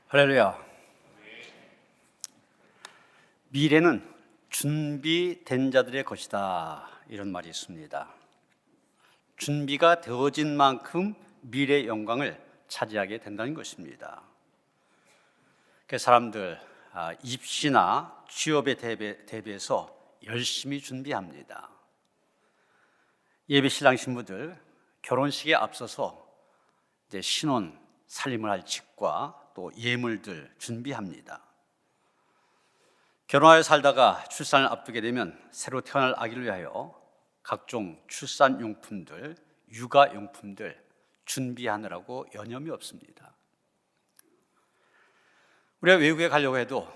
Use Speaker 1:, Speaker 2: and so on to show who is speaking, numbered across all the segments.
Speaker 1: 할렐루야. 미래는 준비된 자들의 것이다, 이런 말이 있습니다. 준비가 되어진 만큼 미래의 영광을 차지하게 된다는 것입니다. 그 사람들 입시나 취업에 대비해서 열심히 준비합니다. 예비 신랑 신부들 결혼식에 앞서서 이제 신혼 살림을 할 집과 또 예물들 준비합니다. 결혼하여 살다가 출산을 앞두게 되면 새로 태어날 아기를 위하여 각종 출산용품들, 육아용품들 준비하느라고 여념이 없습니다. 우리가 외국에 가려고 해도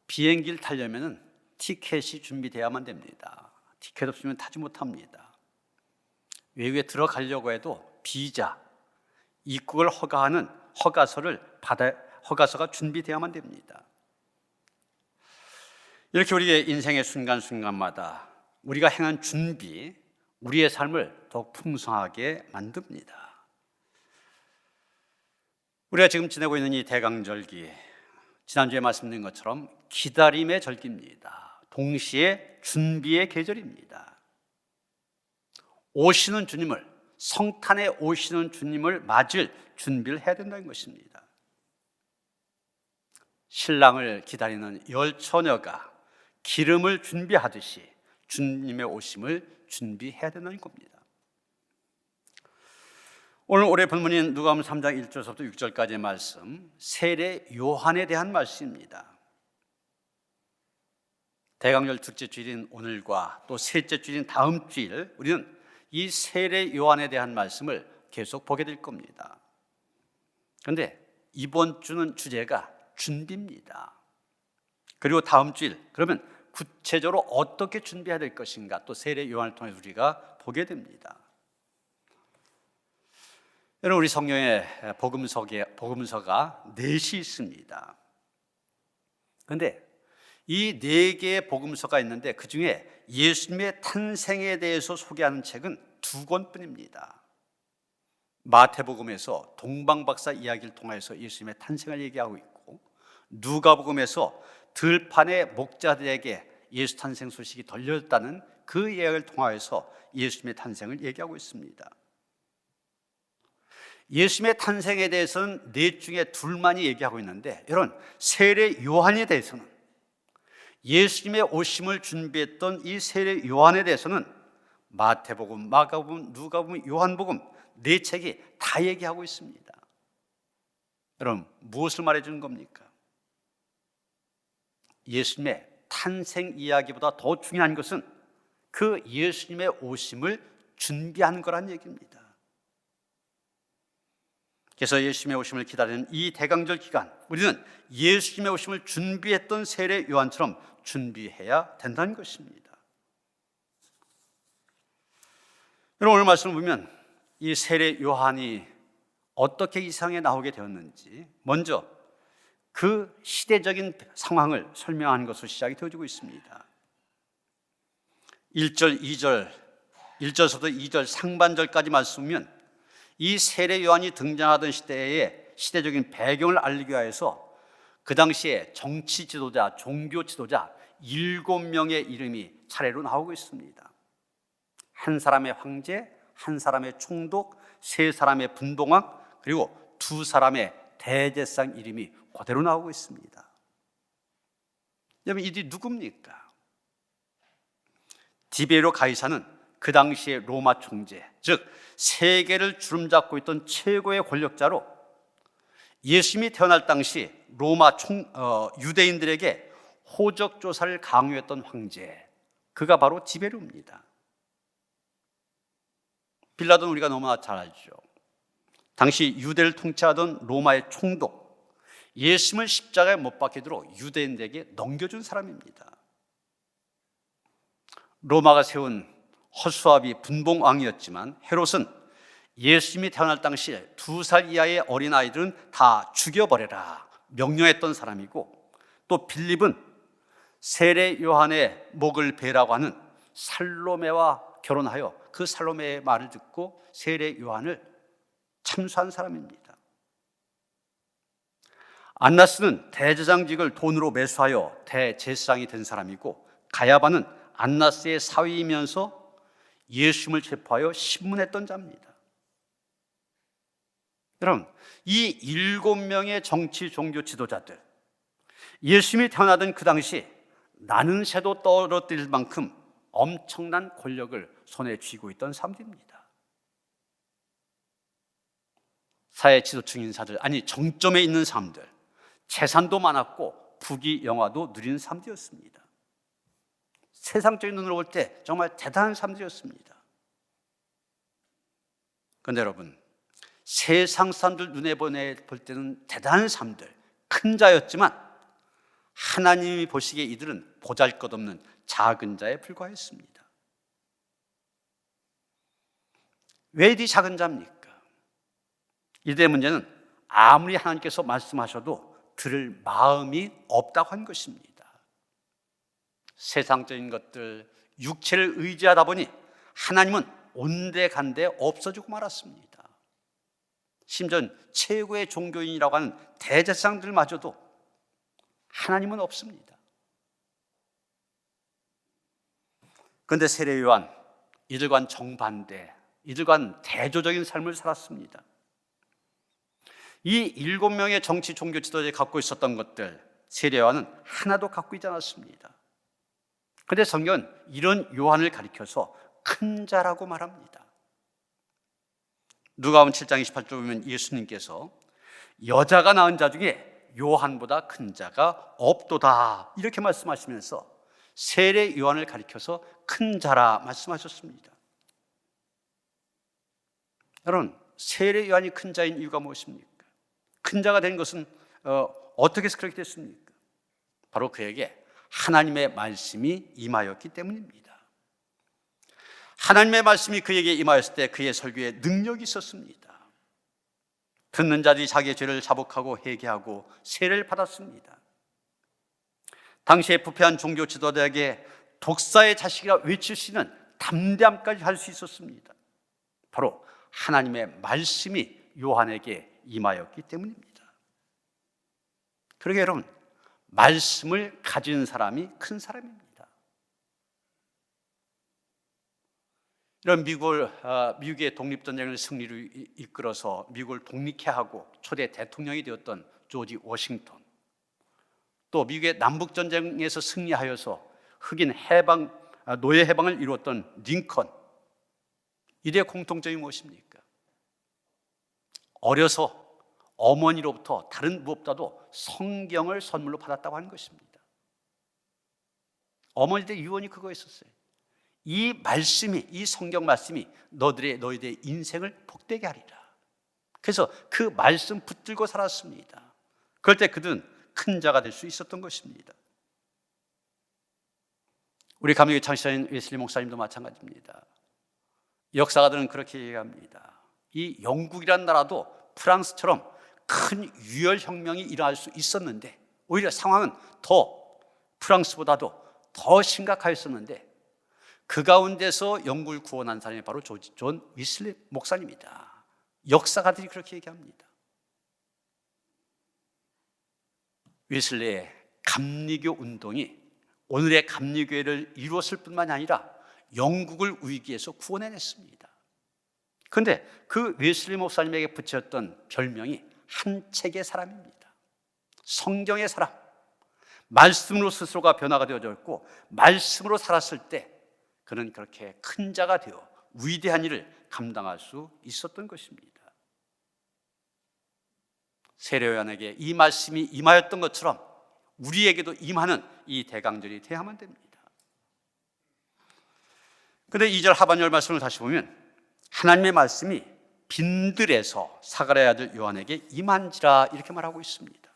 Speaker 1: 비행기를 타려면 티켓이 준비되어야만 됩니다. 티켓 없으면 타지 못합니다. 외국에 들어가려고 해도 비자, 입국을 허가하는 허가서가 준비되어야만 됩니다. 이렇게 우리의 인생의 순간순간마다 우리가 행한 준비, 우리의 삶을 더욱 풍성하게 만듭니다. 우리가 지금 지내고 있는 이 대강절기, 지난주에 말씀드린 것처럼 기다림의 절기입니다. 동시에 준비의 계절입니다. 오시는 주님을, 성탄에 오시는 주님을 맞을 준비를 해야 된다는 것입니다. 신랑을 기다리는 열 처녀가 기름을 준비하듯이 주님의 오심을 준비해야 된다는 겁니다. 오늘 올해 본문인 누가복음 3장 1절부터 6절까지의 말씀, 세례 요한에 대한 말씀입니다. 대강절 둘째 주일인 오늘과 또 셋째 주일인 다음 주일, 우리는 이 세례 요한에 대한 말씀을 계속 보게 될 겁니다. 그런데 이번 주는 주제가 준비입니다. 그리고 다음 주일, 그러면 구체적으로 어떻게 준비해야 될 것인가, 또 세례 요한을 통해서 우리가 보게 됩니다. 여러분, 우리 성경에 복음서가 4시 있습니다. 그런데 이 4개의 복음서가 있는데 그 중에 예수님의 탄생에 대해서 소개하는 책은 2권뿐입니다. 마태복음에서 동방박사 이야기를 통해서 예수님의 탄생을 얘기하고 있고, 누가복음에서 들판의 목자들에게 예수 탄생 소식이 들렸다는 그 이야기를 통하여서 예수님의 탄생을 얘기하고 있습니다. 예수님의 탄생에 대해서는 4 중에 2만이 얘기하고 있는데, 여러분, 세례 요한에 대해서는, 예수님의 오심을 준비했던 이 세례 요한에 대해서는 마태복음, 마가복음, 누가복음, 요한복음 4책이 다 얘기하고 있습니다. 여러분, 무엇을 말해주는 겁니까? 예수님의 탄생 이야기보다 더 중요한 것은 그 예수님의 오심을 준비하는 거란 얘기입니다. 그래서 예수님의 오심을 기다리는 이 대강절 기간, 우리는 예수님의 오심을 준비했던 세례 요한처럼 준비해야 된다는 것입니다. 여러분, 오늘 말씀을 보면 이 세례 요한이 어떻게 이 세상에 나오게 되었는지 먼저 그 시대적인 상황을 설명하는 것으로 시작이 되어지고 있습니다. 1절, 2절, 1절부터 2절 상반절까지 말씀하면 이 세례 요한이 등장하던 시대의 시대적인 배경을 알리기 위해서 그 당시에 정치 지도자, 종교 지도자 7명의 이름이 차례로 나오고 있습니다. 한 사람의 황제, 한 사람의 총독, 3사람의 분봉왕, 그리고 2사람의 대제사장 이름이 그대로 나오고 있습니다. 여러분, 이들이 누굽니까? 디베로 가이사는 그 당시의 로마 총재, 즉 세계를 주름잡고 있던 최고의 권력자로 예수님이 태어날 당시 로마 유대인들에게 호적 조사를 강요했던 황제, 그가 바로 디베로입니다. 빌라도는 우리가 너무나 잘 알죠. 당시 유대를 통치하던 로마의 총독, 예수님을 십자가에 못 박히도록 유대인들에게 넘겨준 사람입니다. 로마가 세운 허수아비 분봉왕이었지만 헤롯은 예수님이 태어날 당시 2살 이하의 어린아이들은 다 죽여버려라 명령했던 사람이고, 또 빌립은 세례 요한의 목을 베라고 하는 살로메와 결혼하여 그 살로메의 말을 듣고 세례 요한을 참수한 사람입니다. 안나스는 대제사장직을 돈으로 매수하여 대제사장이 된 사람이고, 가야바는 안나스의 사위이면서 예수님을 체포하여 신문했던 자입니다. 여러분, 이 7명의 정치 종교 지도자들, 예수님이 태어나던 그 당시 나는 새도 떨어뜨릴 만큼 엄청난 권력을 손에 쥐고 있던 사람들입니다. 사회 지도층 인사들, 아니 정점에 있는 사람들, 재산도 많았고 부귀영화도 누린 사람들이었습니다. 세상적인 눈으로 볼 때 정말 대단한 사람들이었습니다. 그런데 여러분, 세상 사람들 눈에 볼 때는 대단한 사람들, 큰 자였지만 하나님이 보시기에 이들은 보잘것없는 작은 자에 불과했습니다. 왜 이들이 작은 자입니까? 이들의 문제는 아무리 하나님께서 말씀하셔도 들을 마음이 없다고 한 것입니다. 세상적인 것들, 육체를 의지하다 보니 하나님은 온데간데 없어지고 말았습니다. 심지어 최고의 종교인이라고 하는 대제사장들마저도 하나님은 없습니다. 그런데 세례 요한, 이들과는 정반대, 이들과는 대조적인 삶을 살았습니다. 이 7명의 정치 종교 지도자들이 갖고 있었던 것들, 세례 요한은 하나도 갖고 있지 않았습니다. 그런데 성경은 이런 요한을 가리켜서 큰 자라고 말합니다. 누가복음 7장 28절 보면 예수님께서 여자가 낳은 자 중에 요한보다 큰 자가 없도다, 이렇게 말씀하시면서 세례 요한을 가리켜서 큰 자라 말씀하셨습니다. 여러분, 세례 요한이 큰 자인 이유가 무엇입니까? 큰 자가 된 것은 어떻게 해서 그렇게 됐습니까? 바로 그에게 하나님의 말씀이 임하였기 때문입니다. 하나님의 말씀이 그에게 임하였을 때 그의 설교에 능력이 있었습니다. 듣는 자들이 자기의 죄를 자복하고 회개하고 세례를 받았습니다. 당시에 부패한 종교 지도자에게 독사의 자식이라 외칠 수 있는 담대함까지 할 수 있었습니다. 바로 하나님의 말씀이 요한에게 임하였기 때문입니다. 그러게 여러분, 말씀을 가진 사람이 큰 사람입니다. 이런 미국의 독립전쟁을 승리로 이끌어서 미국을 독립케 하고 초대 대통령이 되었던 조지 워싱턴, 또 미국의 남북전쟁에서 승리하여서 흑인 노예 해방을 이루었던 링컨, 이들의 공통점이 무엇입니까? 어려서 어머니로부터 다른 무엇보다도 성경을 선물로 받았다고 하는 것입니다. 어머니들 유언이 그거였었어요. 이 말씀이, 이 성경 말씀이 너희들의 인생을 복되게 하리라. 그래서 그 말씀 붙들고 살았습니다. 그럴 때 그들은 큰 자가 될 수 있었던 것입니다. 우리 감리교 창시자인 웨슬리 목사님도 마찬가지입니다. 역사가들은 그렇게 얘기합니다. 이 영국이란 나라도 프랑스처럼 큰 유혈혁명이 일어날 수 있었는데, 오히려 상황은 프랑스보다도 더 심각하였었는데, 그 가운데서 영국을 구원한 사람이 바로 존 웨슬리 목사님이다. 역사가들이 그렇게 얘기합니다. 웨슬리의 감리교 운동이 오늘의 감리교회를 이루었을 뿐만이 아니라 영국을 위기에서 구원해냈습니다. 그런데 그 웨슬리 목사님에게 붙였던 별명이 한 책의 사람입니다. 성경의 사람. 말씀으로 스스로가 변화가 되어졌고, 말씀으로 살았을 때 그는 그렇게 큰 자가 되어 위대한 일을 감당할 수 있었던 것입니다. 세례 요한에게 이 말씀이 임하였던 것처럼 우리에게도 임하는 이 대강절이 돼야만 됩니다. 그런데 2절 하반절 말씀을 다시 보면 하나님의 말씀이 빈들에서 사가랴의 아들 요한에게 임한지라, 이렇게 말하고 있습니다.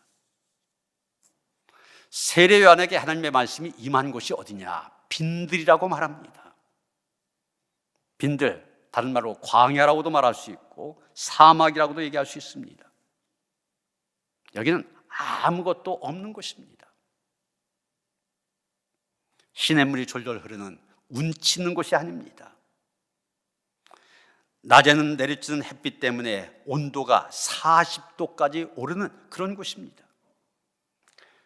Speaker 1: 세례 요한에게 하나님의 말씀이 임한 곳이 어디냐? 빈들이라고 말합니다. 빈들, 다른 말로 광야라고도 말할 수 있고 사막이라고도 얘기할 수 있습니다. 여기는 아무것도 없는 곳입니다. 시냇물이 졸졸 흐르는 운치 있는 곳이 아닙니다. 낮에는 내리쬐는 햇빛 때문에 온도가 40도까지 오르는 그런 곳입니다.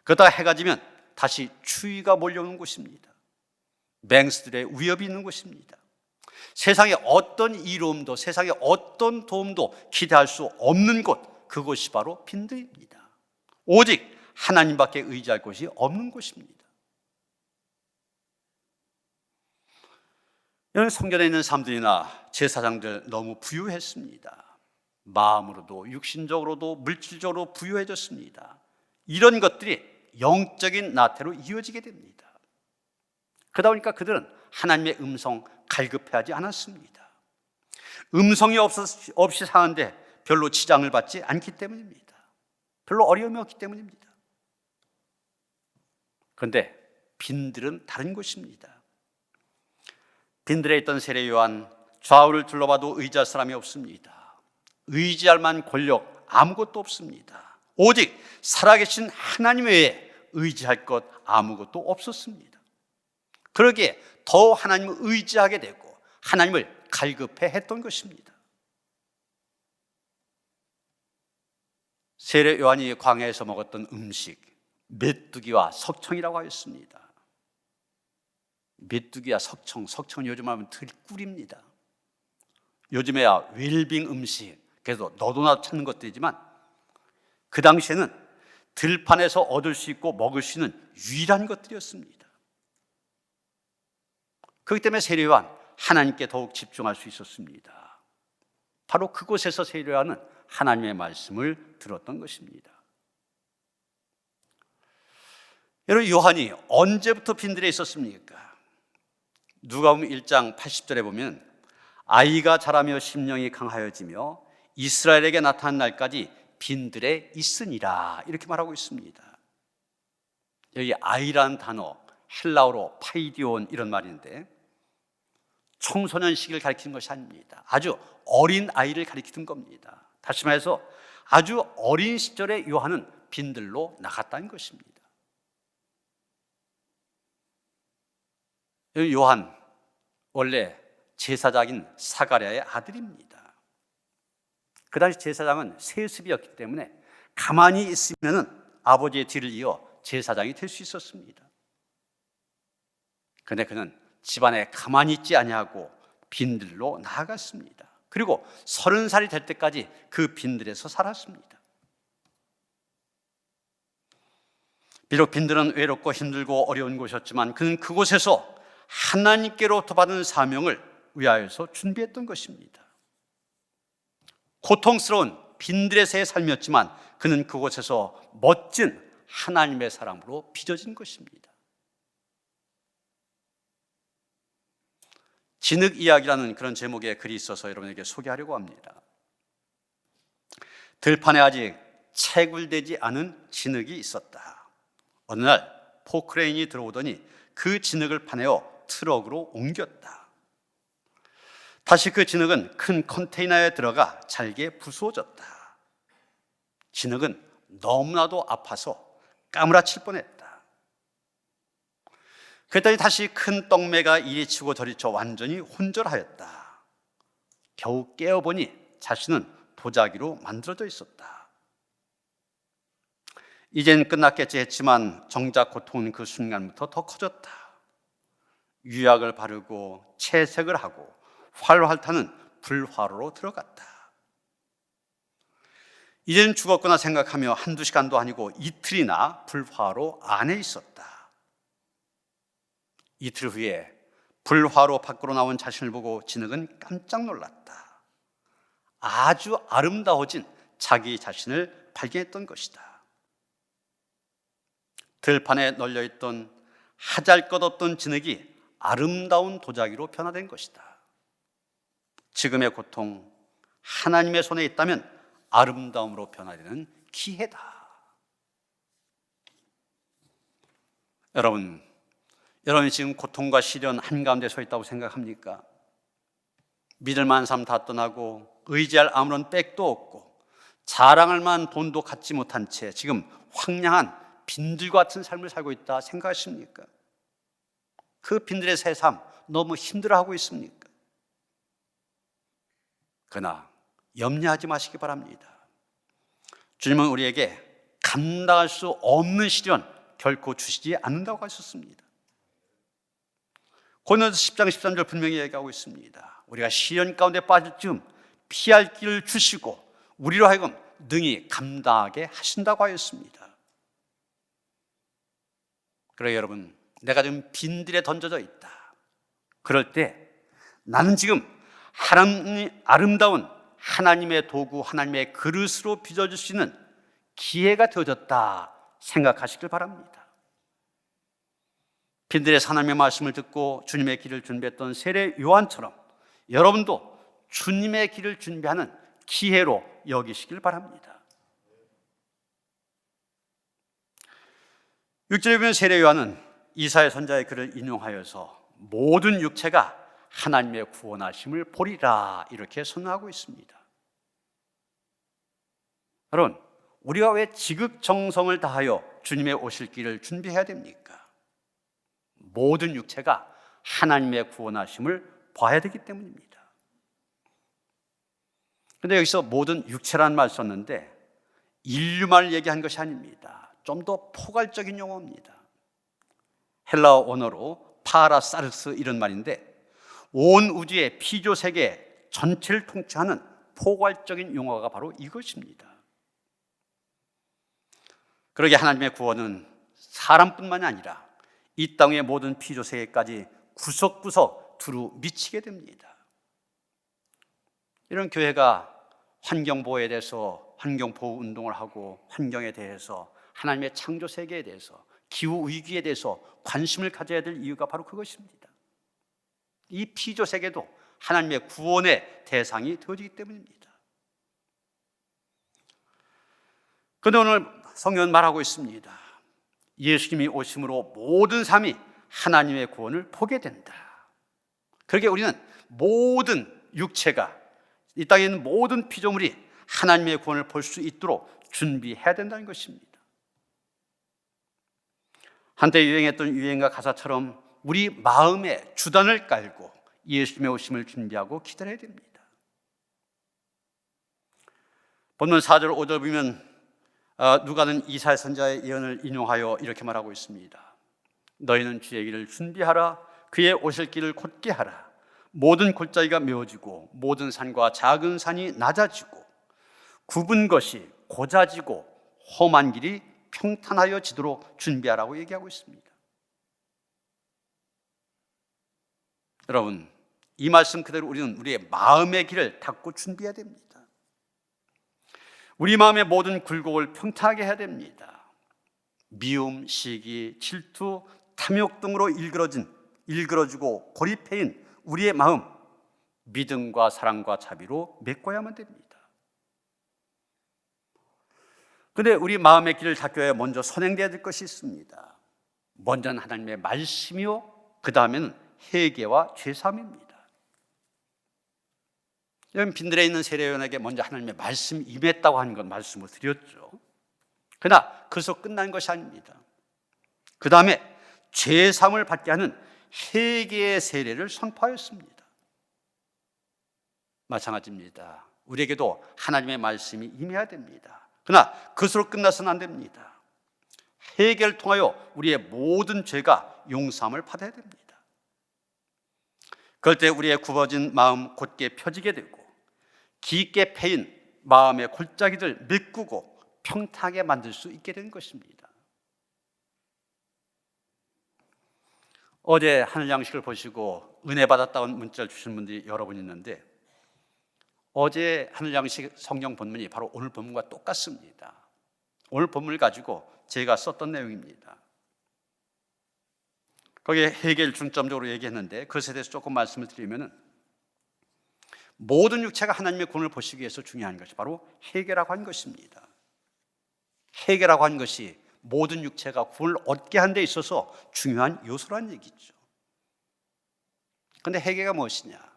Speaker 1: 그러다가 해가 지면 다시 추위가 몰려오는 곳입니다. 맹수들의 위협이 있는 곳입니다. 세상에 어떤 이로움도, 세상에 어떤 도움도 기대할 수 없는 곳, 그곳이 바로 빈들입니다. 오직 하나님밖에 의지할 곳이 없는 곳입니다. 이런 성전에 있는 사람들이나 제사장들 너무 부유했습니다. 마음으로도 육신적으로도 물질적으로 부유해졌습니다. 이런 것들이 영적인 나태로 이어지게 됩니다. 그러다 보니까 그들은 하나님의 음성 갈급해하지 않았습니다. 음성이 없이 사는데 별로 지장을 받지 않기 때문입니다. 별로 어려움이 없기 때문입니다. 그런데 빈들은 다른 곳입니다. 빈들에 있던 세례 요한, 좌우를 둘러봐도 의지할 사람이 없습니다. 의지할 만한 권력 아무것도 없습니다. 오직 살아계신 하나님 외에 의지할 것 아무것도 없었습니다. 그러기에 더 하나님을 의지하게 되고 하나님을 갈급해 했던 것입니다. 세례 요한이 광야에서 먹었던 음식, 메뚜기와 석청이라고 하였습니다. 메뚜기와 석청은 요즘 하면 들꿀입니다. 요즘에야 웰빙 음식, 그래서 너도나도 찾는 것들이지만 그 당시에는 들판에서 얻을 수 있고 먹을 수 있는 유일한 것들이었습니다. 그렇기 때문에 세례 요한 하나님께 더욱 집중할 수 있었습니다. 바로 그곳에서 세례 요한은 하나님의 말씀을 들었던 것입니다. 여러분, 요한이 언제부터 빈들에 있었습니까? 누가복음 1장 80절에 보면 아이가 자라며 심령이 강하여지며 이스라엘에게 나타난 날까지 빈들에 있으니라, 이렇게 말하고 있습니다. 여기 아이라는 단어 헬라어로 파이디온, 이런 말인데 청소년 시기를 가리키는 것이 아닙니다. 아주 어린 아이를 가리키는 겁니다. 다시 말해서 아주 어린 시절에 요한은 빈들로 나갔다는 것입니다. 요한 원래 제사장인 사가랴의 아들입니다. 그 당시 제사장은 세습이었기 때문에 가만히 있으면 아버지의 뒤를 이어 제사장이 될 수 있었습니다. 그런데 그는 집안에 가만히 있지 아니하고 빈들로 나아갔습니다. 그리고 30살이 될 때까지 그 빈들에서 살았습니다. 비록 빈들은 외롭고 힘들고 어려운 곳이었지만 그는 그곳에서 하나님께로부터 받은 사명을 위하여서 준비했던 것입니다. 고통스러운 빈들에서의 삶이었지만 그는 그곳에서 멋진 하나님의 사람으로 빚어진 것입니다. 진흙 이야기라는 그런 제목의 글이 있어서 여러분에게 소개하려고 합니다. 들판에 아직 채굴되지 않은 진흙이 있었다. 어느 날 포크레인이 들어오더니 그 진흙을 파내어 트럭으로 옮겼다. 다시 그 진흙은 큰 컨테이너에 들어가 잘게 부수어졌다. 진흙은 너무나도 아파서 까무라칠 뻔했다. 그랬더니 다시 큰 떡매가 이리치고 저리쳐 완전히 혼절하였다. 겨우 깨어보니 자신은 도자기로 만들어져 있었다. 이젠 끝났겠지 했지만 정작 고통은 그 순간부터 더 커졌다. 유약을 바르고 채색을 하고 활활 타는 불화로로 들어갔다. 이젠 죽었구나 생각하며 한두 시간도 아니고 이틀이나 불화로 안에 있었다. 이틀 후에 불화로 밖으로 나온 자신을 보고 진흙은 깜짝 놀랐다. 아주 아름다워진 자기 자신을 발견했던 것이다. 들판에 널려있던 하잘것없던 진흙이 아름다운 도자기로 변화된 것이다. 지금의 고통, 하나님의 손에 있다면 아름다움으로 변화되는 기회다. 여러분이 지금 고통과 시련 한가운데 서 있다고 생각합니까? 믿을 만한 사람 다 떠나고 의지할 아무런 백도 없고 자랑할 만한 돈도 갖지 못한 채 지금 황량한 빈들과 같은 삶을 살고 있다 생각하십니까? 그 빈들의 새 삶 너무 힘들어하고 있습니까? 그러나 염려하지 마시기 바랍니다. 주님은 우리에게 감당할 수 없는 시련 결코 주시지 않는다고 하셨습니다. 고린도서 10장 13절 분명히 얘기하고 있습니다. 우리가 시련 가운데 빠질 즈음 피할 길을 주시고 우리로 하여금 능히 감당하게 하신다고 하였습니다. 그래 여러분, 내가 지금 빈들에 던져져 있다. 그럴 때 나는 지금 아름다운 하나님의 도구, 하나님의 그릇으로 빚어줄 수 있는 기회가 되어졌다 생각하시길 바랍니다. 빈들에서 하나님의 말씀을 듣고 주님의 길을 준비했던 세례 요한처럼 여러분도 주님의 길을 준비하는 기회로 여기시길 바랍니다. 6절에 보면 세례 요한은 이사야 선지자의 글을 인용하여서 모든 육체가 하나님의 구원하심을 보리라 이렇게 선언하고 있습니다. 여러분, 우리가 왜 지극정성을 다하여 주님의 오실 길을 준비해야 됩니까? 모든 육체가 하나님의 구원하심을 봐야 되기 때문입니다. 그런데 여기서 모든 육체라는 말 썼는데 인류만을 얘기한 것이 아닙니다. 좀 더 포괄적인 용어입니다. 헬라어 언어로 파라사르스 이런 말인데 온 우주의 피조 세계 전체를 통치하는 포괄적인 용어가 바로 이것입니다. 그러게 하나님의 구원은 사람뿐만이 아니라 이 땅의 모든 피조 세계까지 구석구석 두루 미치게 됩니다. 이런 교회가 환경보호에 대해서 환경보호 운동을 하고 환경에 대해서 하나님의 창조 세계에 대해서 기후위기에 대해서 관심을 가져야 될 이유가 바로 그것입니다. 이 피조 세계도 하나님의 구원의 대상이 되어지기 때문입니다. 그런데 오늘 성경은 말하고 있습니다. 예수님이 오심으로 모든 삶이 하나님의 구원을 보게 된다. 그러게 우리는 모든 육체가 이 땅에 있는 모든 피조물이 하나님의 구원을 볼 수 있도록 준비해야 된다는 것입니다. 한때 유행했던 유행가 가사처럼 우리 마음에 주단을 깔고 예수님의 오심을 준비하고 기다려야 됩니다. 본문 4절 5절 보면 누가는 이사야 선지자의 예언을 인용하여 이렇게 말하고 있습니다. 너희는 주의 길을 준비하라. 그의 오실 길을 곧게 하라. 모든 골짜기가 메워지고 모든 산과 작은 산이 낮아지고 굽은 것이 고자지고 험한 길이 평탄하여 지도록 준비하라고 얘기하고 있습니다. 여러분, 이 말씀 그대로 우리는 우리의 마음의 길을 닫고 준비해야 됩니다. 우리 마음의 모든 굴곡을 평탄하게 해야 됩니다. 미움, 시기, 질투, 탐욕 등으로 일그러지고 고립해인 우리의 마음, 믿음과 사랑과 자비로 메꿔야만 됩니다. 그런데 우리 마음의 길을 닦여야 먼저 선행돼야 될 것이 있습니다. 먼저는 하나님의 말씀이요, 그 다음에는 회개와 죄사함입니다. 여러분, 빈들에 있는 세례요한에게 먼저 하나님의 말씀이 임했다고 하는 건 말씀을 드렸죠. 그러나 그것으로 끝난 것이 아닙니다. 그 다음에 죄사함을 받게 하는 회개의 세례를 선포하였습니다. 마찬가지입니다. 우리에게도 하나님의 말씀이 임해야 됩니다. 그러나 그것으로 끝나서는 안 됩니다. 회개를 통하여 우리의 모든 죄가 용서함을 받아야 됩니다. 그럴 때 우리의 굽어진 마음 곧게 펴지게 되고 깊게 패인 마음의 골짜기들 메꾸고 평탄하게 만들 수 있게 되는 것입니다. 어제 하늘 양식을 보시고 은혜 받았다는 문자를 주신 분들이 여러 분 있는데 어제 하늘 양식 성경 본문이 바로 오늘 본문과 똑같습니다. 오늘 본문을 가지고 제가 썼던 내용입니다. 거기에 회개를 중점적으로 얘기했는데 그것에 대해서 조금 말씀을 드리면은 모든 육체가 하나님의 구원을 보시기 위해서 중요한 것이 바로 회개라고 한 것입니다. 회개라고 한 것이 모든 육체가 구원을 얻게 하는 데 있어서 중요한 요소라는 얘기죠. 그런데 회개가 무엇이냐?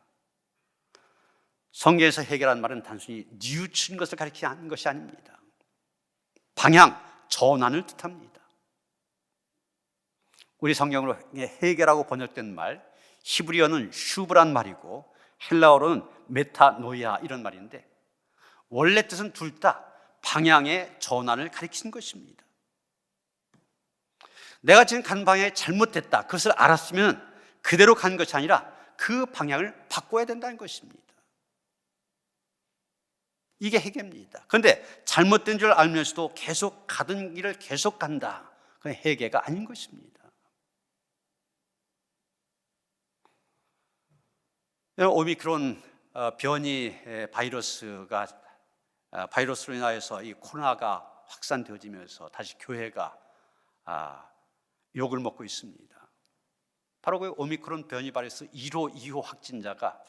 Speaker 1: 성경에서 회개라는 말은 단순히 뉘우친 것을 가리키는 것이 아닙니다. 방향, 전환을 뜻합니다. 우리 성경으로 회개라고 번역된 말, 히브리어는 슈브란 말이고 헬라어로는 메타노이아 이런 말인데 원래 뜻은 둘 다 방향의 전환을 가리키는 것입니다. 내가 지금 간 방향이 잘못됐다, 그것을 알았으면 그대로 간 것이 아니라 그 방향을 바꿔야 된다는 것입니다. 이게 회개입니다. 그런데 잘못된 줄 알면서도 계속 가던 길을 계속 간다, 그건 회개가 아닌 것입니다. 오미크론 변이 바이러스로 인하여서 이 코로나가 확산되어지면서 다시 교회가 욕을 먹고 있습니다. 바로 그 오미크론 변이 바이러스 1호, 2호 확진자가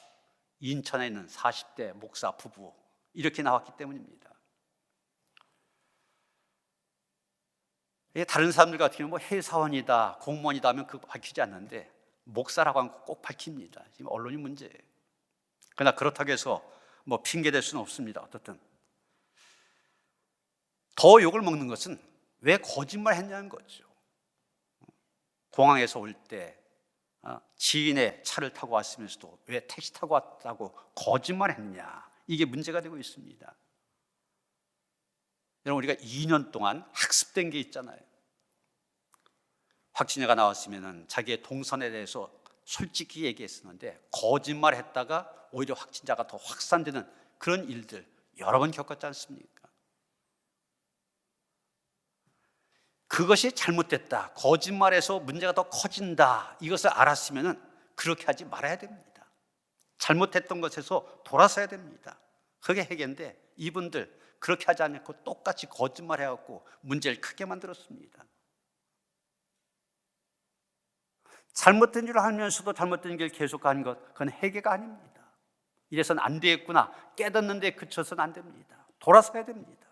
Speaker 1: 인천에 있는 40대 목사 부부, 이렇게 나왔기 때문입니다. 다른 사람들 같은 경우는 뭐 회사원이다, 공무원이다 하면 그거 밝히지 않는데 목사라고 하면 꼭 밝힙니다. 지금 언론이 문제예요. 그러나 그렇다고 해서 뭐 핑계 댈 수는 없습니다. 어떻든 더 욕을 먹는 것은 왜 거짓말 했냐는 거죠. 공항에서 올 때 지인의 차를 타고 왔으면서도 왜 택시 타고 왔다고 거짓말 했냐, 이게 문제가 되고 있습니다. 여러분, 우리가 2년 동안 학습된 게 있잖아요. 확진자가 나왔으면 자기의 동선에 대해서 솔직히 얘기했었는데 거짓말 했다가 오히려 확진자가 더 확산되는 그런 일들 여러 번 겪었지 않습니까? 그것이 잘못됐다, 거짓말해서 문제가 더 커진다, 이것을 알았으면 그렇게 하지 말아야 됩니다. 잘못했던 것에서 돌아서야 됩니다. 그게 회개인데 이분들 그렇게 하지 않고 똑같이 거짓말해갖고 문제를 크게 만들었습니다. 잘못된 줄 알면서도 잘못된 길 계속 가는 것, 그건 회개가 아닙니다. 이래서는 안 되겠구나 깨닫는데 그쳐서는 안 됩니다. 돌아서야 됩니다.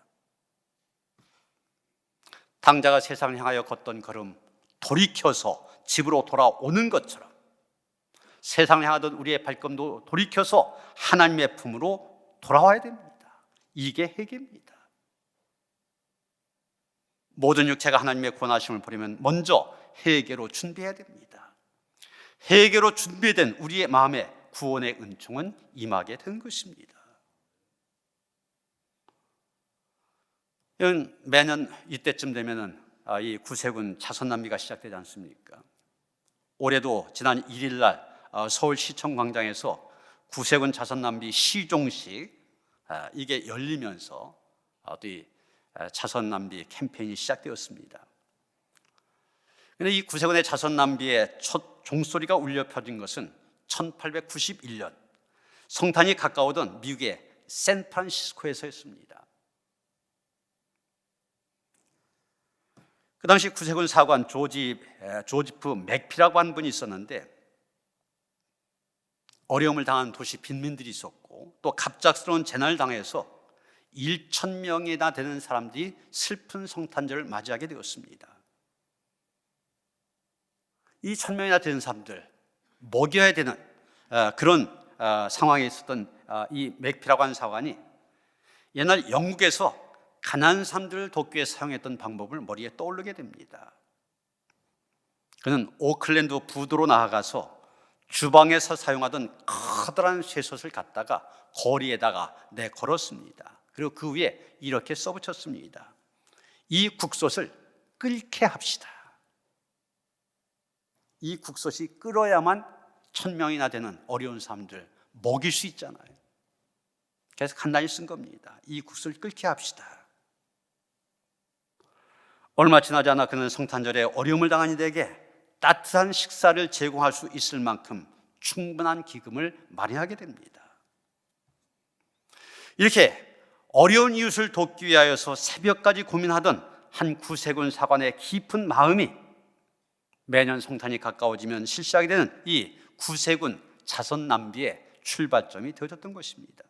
Speaker 1: 당자가 세상을 향하여 걷던 걸음 돌이켜서 집으로 돌아오는 것처럼 세상을 향하던 우리의 발걸음도 돌이켜서 하나님의 품으로 돌아와야 됩니다. 이게 회개입니다. 모든 육체가 하나님의 권하심을 보려면 먼저 회개로 준비해야 됩니다. 회개로 준비된 우리의 마음에 구원의 은총은 임하게 된 것입니다. 매년 이때쯤 되면은 이 구세군 자선남비가 시작되지 않습니까? 올해도 지난 1일 날 서울시청 광장에서 구세군 자선남비 시종식 이게 열리면서 이 자선남비 캠페인이 시작되었습니다. 그런데 이 구세군의 자선남비의 첫 종소리가 울려 퍼진 것은 1891년 성탄이 가까우던 미국의 샌프란시스코에서였습니다. 그 당시 구세군 사관 조지프 맥피라고 하는 분이 있었는데 어려움을 당한 도시 빈민들이 있었고 또 갑작스러운 재난을 당해서 1,000명이나 되는 사람들이 슬픈 성탄절을 맞이하게 되었습니다. 이 1,000명이나 되는 사람들 먹여야 되는 그런 상황에 있었던 이 맥피라고 하는 사관이 옛날 영국에서 가난한 사람들을 돕기 위해 사용했던 방법을 머리에 떠오르게 됩니다. 그는 오클랜드 부두로 나아가서 주방에서 사용하던 커다란 쇠솥을 갖다가 거리에다가 내걸었습니다. 그리고 그 위에 이렇게 써붙였습니다. 이 국솥을 끓게 합시다. 이 국솥이 끓어야만 1,000명이나 되는 어려운 사람들 먹일 수 있잖아요. 그래서 간단히 쓴 겁니다. 이 국솥을 끓게 합시다. 얼마 지나지 않아 그는 성탄절에 어려움을 당한 이들에게 따뜻한 식사를 제공할 수 있을 만큼 충분한 기금을 마련하게 됩니다. 이렇게 어려운 이웃을 돕기 위하여서 새벽까지 고민하던 한 구세군 사관의 깊은 마음이 매년 성탄이 가까워지면 실시하게 되는 이 구세군 자선남비의 출발점이 되어졌던 것입니다.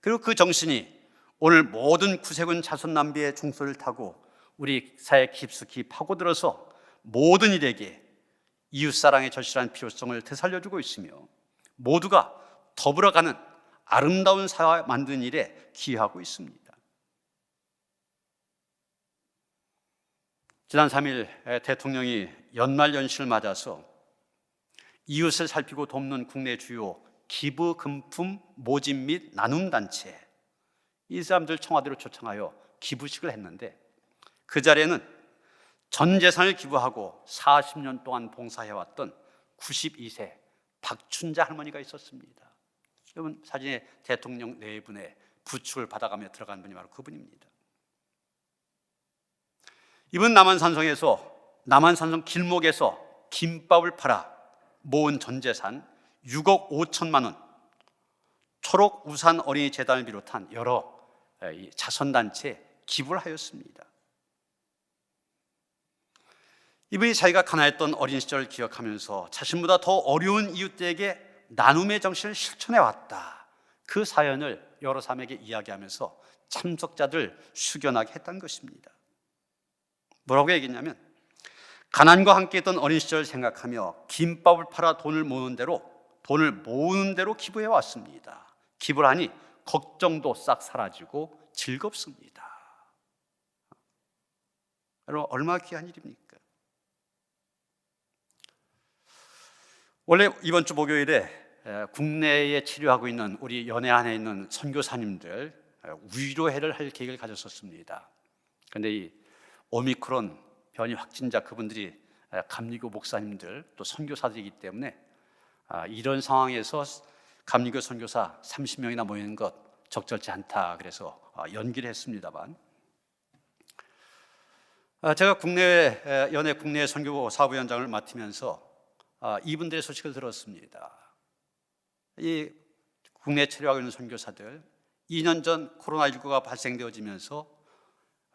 Speaker 1: 그리고 그 정신이 오늘 모든 구세군 자선남비의 종소리를 타고 우리 사회에 깊숙이 파고들어서 모든 이에게 이웃사랑의 절실한 필요성을 되살려주고 있으며 모두가 더불어가는 아름다운 사회 만드는 일에 기여하고 있습니다. 지난 3일 대통령이 연말연시를 맞아서 이웃을 살피고 돕는 국내 주요 기부 금품 모집 및 나눔 단체 이 사람들 청와대로 초청하여 기부식을 했는데 그 자리에는 전 재산을 기부하고 40년 동안 봉사해왔던 92세 박춘자 할머니가 있었습니다. 여러분 사진에 대통령 네 분의 부축을 받아가며 들어간 분이 바로 그분입니다. 이분 남한산성 길목에서 김밥을 팔아 모은 전 재산 6억 5천만 원, 초록우산 어린이재단을 비롯한 여러 자선단체에 기부를 하였습니다. 이분이 자기가 가난했던 어린 시절을 기억하면서 자신보다 더 어려운 이웃들에게 나눔의 정신을 실천해 왔다. 그 사연을 여러 사람에게 이야기하면서 참석자들 숙연하게 했다는 것입니다. 뭐라고 얘기했냐면, 가난과 함께했던 어린 시절을 생각하며 김밥을 팔아 돈을 모으는 대로 기부해 왔습니다. 기부를 하니 걱정도 싹 사라지고 즐겁습니다. 여러분 얼마나 귀한 일입니까? 원래 이번 주 목요일에 국내에 치료하고 있는 우리 연해안에 있는 선교사님들 위로회를 할 계획을 가졌었습니다. 그런데 이 오미크론 변이 확진자 그분들이 감리교 목사님들 또 선교사들이기 때문에 이런 상황에서 감리교 선교사 30명이나 모이는 것 적절치 않다 그래서 연기를 했습니다만, 제가 연해 국내 선교 사부위원장을 맡으면서 이분들의 소식을 들었습니다. 이 국내 체류하고 있는 선교사들 2년 전 코로나19가 발생되어지면서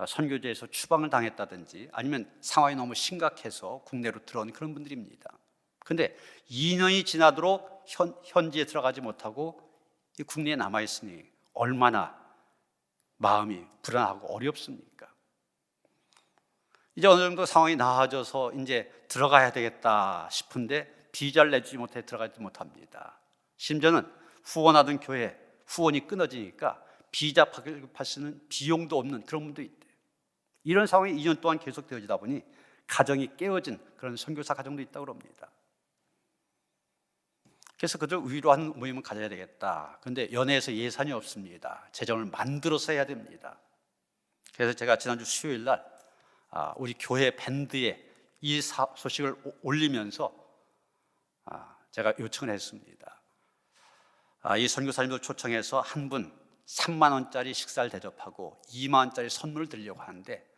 Speaker 1: 선교지에서 추방을 당했다든지 아니면 상황이 너무 심각해서 국내로 들어온 그런 분들입니다. 그런데 2년이 지나도록 현지에 들어가지 못하고 국내에 남아있으니 얼마나 마음이 불안하고 어렵습니까? 이제 어느 정도 상황이 나아져서 이제 들어가야 되겠다 싶은데 비자를 내주지 못해 들어가지 못합니다. 심지어는 후원하던 교회 후원이 끊어지니까 비자 발급할 수 있는 비용도 없는 그런 분도 있대요. 이런 상황이 2년 동안 계속되어지다 보니 가정이 깨어진 그런 선교사 가정도 있다고 합니다. 그래서 그들 위로하는 모임을 가져야 되겠다. 그런데 연회에서 예산이 없습니다. 재정을 만들어서 해야 됩니다. 그래서 제가 지난주 수요일 날 우리 교회 밴드에 이 소식을 올리면서 제가 요청을 했습니다. 이 선교사님들 초청해서 한 분 3만 원짜리 식사를 대접하고 2만 원짜리 선물을 드리려고 하는데,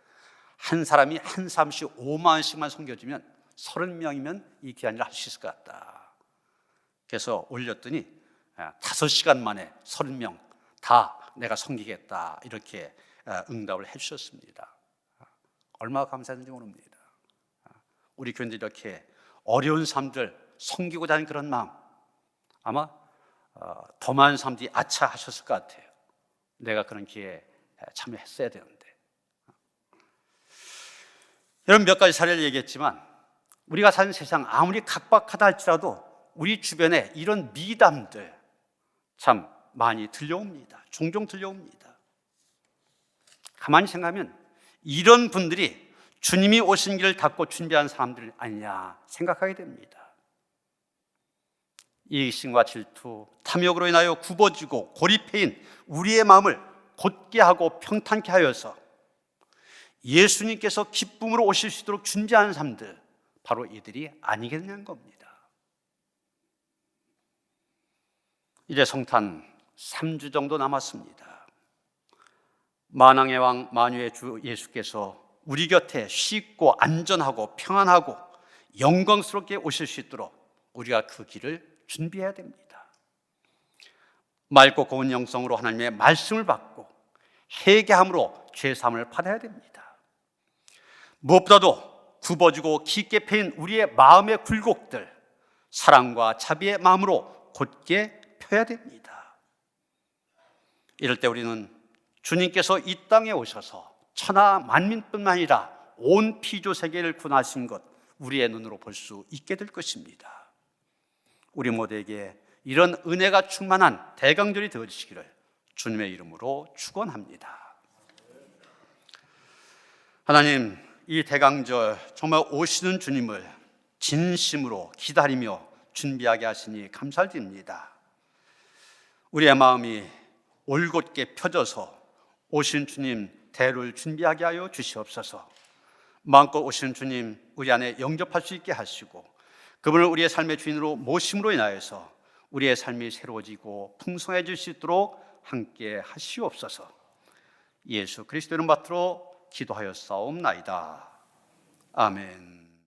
Speaker 1: 한 사람이 한 사람씩 5만 원씩만 섬겨주면 30명이면 이 귀한 일을 할 수 있을 것 같다. 그래서 올렸더니 5시간 만에 30명 다 내가 섬기겠다 이렇게 응답을 해주셨습니다. 얼마나 감사한지 모릅니다. 우리 교인들이 이렇게 어려운 사람들 섬기고자 하는 그런 마음, 아마 더 많은 사람들이 아차 하셨을 것 같아요. 내가 그런 기회에 참여했어야 되는데. 여러분 몇 가지 사례를 얘기했지만, 우리가 사는 세상 아무리 각박하다 할지라도 우리 주변에 이런 미담들 참 많이 들려옵니다. 종종 들려옵니다. 가만히 생각하면 이런 분들이 주님이 오신 길을 닫고 준비한 사람들 아니냐 생각하게 됩니다. 이익심과 질투, 탐욕으로 인하여 굽어지고 고립해인 우리의 마음을 곧게 하고 평탄케 하여서 예수님께서 기쁨으로 오실 수 있도록 준비하는 사람들, 바로 이들이 아니겠냐는 겁니다. 이제 성탄 3주 정도 남았습니다. 만왕의 왕 만유의 주 예수께서 우리 곁에 쉽고 안전하고 평안하고 영광스럽게 오실 수 있도록 우리가 그 길을 준비해야 됩니다. 맑고 고운 영성으로 하나님의 말씀을 받고 회개함으로 죄사함을 받아야 됩니다. 무엇보다도 굽어지고 깊게 패인 우리의 마음의 굴곡들, 사랑과 자비의 마음으로 곧게 펴야 됩니다. 이럴 때 우리는 주님께서 이 땅에 오셔서 천하 만민뿐만 아니라 온 피조 세계를 구원하신 것 우리의 눈으로 볼 수 있게 될 것입니다. 우리 모두에게 이런 은혜가 충만한 대강절이 되어주시기를 주님의 이름으로 축원합니다. 하나님, 이 대강절 정말 오시는 주님을 진심으로 기다리며 준비하게 하시니 감사드립니다. 우리의 마음이 올곧게 펴져서 오신 주님 대를 준비하게 하여 주시옵소서. 마음껏 오시는 주님 우리 안에 영접할 수 있게 하시고 그분을 우리의 삶의 주인으로 모심으로 인하여서 우리의 삶이 새로워지고 풍성해질 수 있도록 함께 하시옵소서. 예수 그리스도 이름 받들어 기도하여 싸움나이다. 아멘.